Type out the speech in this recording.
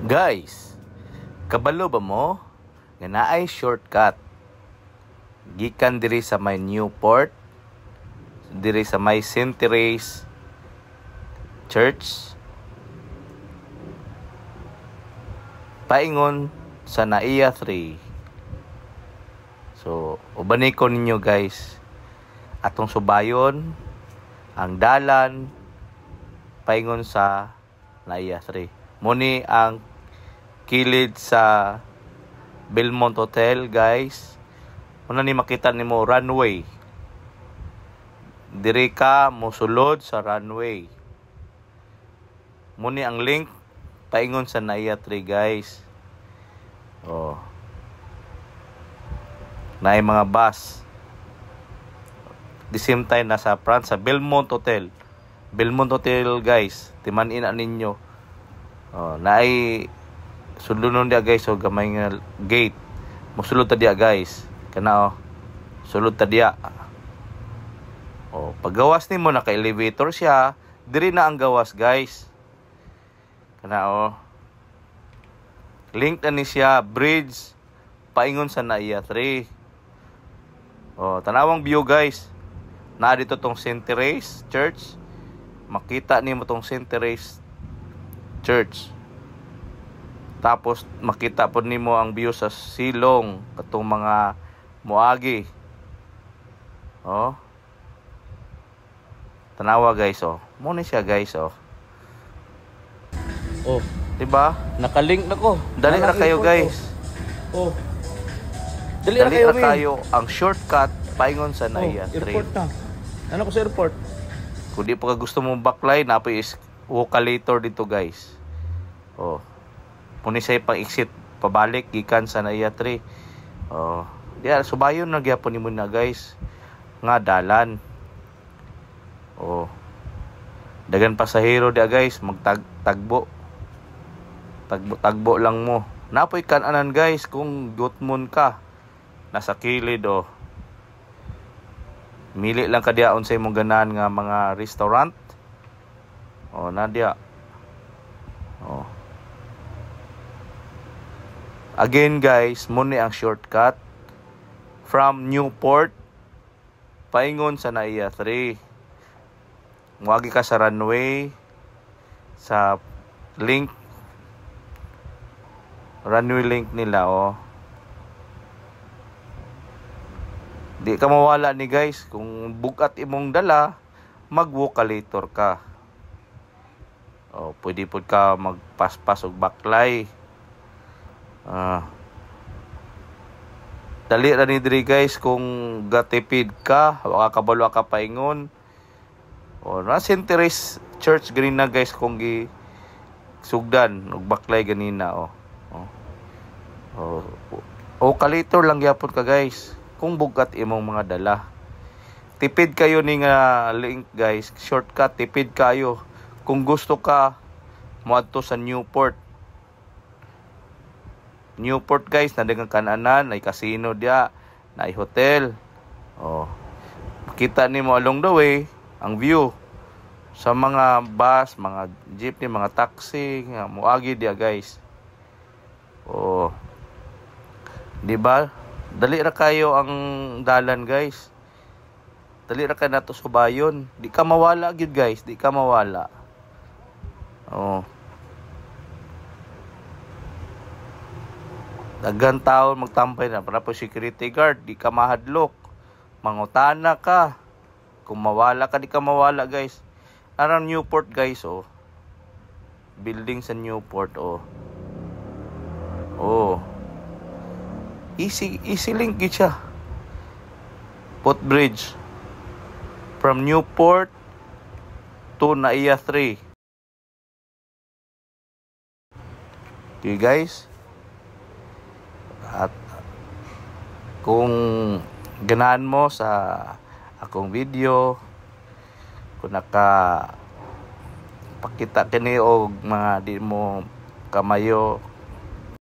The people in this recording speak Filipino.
Guys, kabalo ba mo nga naay shortcut gikan diri sa may Newport, diri sa may St. Therese Church paingon sa Naiya 3. So, ubaniko ninyo guys, atong subayon ang dalan paingon sa Naiya 3. Muni ang kilid sa Belmont Hotel guys. Una ni makita nimo runway. Diri ka mosulod sa runway. Muni ang link paingon sa Naiya 3 guys. Oh. Naay mga bus. The same time nasa front sa Belmont Hotel. Belmont Hotel guys, timan-ina ninyo. Oh, naay sulunon dia guys, so gamay nga gate. Mosulod ta dia guys. Kana sulod ta dia. Oh, paggawas nimo naka-elevator siya, diri na ang gawas guys. Kana link na ni siya bridge paingon sa Naiya 3. Oh, tanawang view guys. Na dito tong St. Therese Church. Makita nimo tong St. Therese Church. Tapos makita po nimo ang view sa silong katong mga muagi. Oh. Tanawa guys oh. Mo ni siya guys oh. Oh, diba? Nakalink na ko. Dali ra kayo guys. Oh. Dali ra kayo ang shortcut paingon sa Naiya 3. Airport na. Ano ko sa airport? Kung di pa ka gusto mong backline, napoy is vocalator dito guys. Oh. Muna siya pang exit pabalik gikan sa Naiya 3. Oh. Diya subayon na gyapon nimo na guys. Nga dalan. Oh. Dagan pasahero dia guys, magtagbo. Tagbo lang mo. Napoy kan-anan guys kung gutmon ka. Nasa kilid oh. Mili lang ka diya unsay mong ganahan nga mga restaurant. Oh, na diya. Oh. Again guys, muna ang shortcut from Newport paingon sa Naiya 3. Muagi ka sa runway sa link runway link nila oh. Di ka mawala ni guys kung bugat imong dala, mag-vocalator ka. Oh, pwede pud ka magpaspas og baklay. Dali ra ni diri guys kung gatipid ka, wa ka kabalo ka paingon. O na St. Therese Church ganina guys kung gi sugdan og baklay ganina oh. Vocalator lang gyapon ka guys kung bugat imong mga dala. Tipid kayo ni nga link guys, shortcut tipid kayo. Kung gusto ka moadto sa Newport guys, nadagang kananan, ay casino dia, na hotel. Oh. Makita nimo along the way ang view sa mga bus, mga jeepney, mga taxi, nga muagi dia guys. Oh. Di ba? Dali ra kayo ang dalan guys. Dali ra ka nato subayon. Di ka mawala gyud guys, di ka mawala. Oh. Daghan taon magtampay na para po security guard, di ka mahadlok. Mangutana ka. Kung mawala ka, di ka mawala guys. Arang Newport guys oh. Building sa Newport oh. Oh. Easy link gid siya. Footbridge from Newport to Naiya 3. Okay guys. At kung ganahan mo sa akong video, kung naka pakita kini og mga di mo kamayo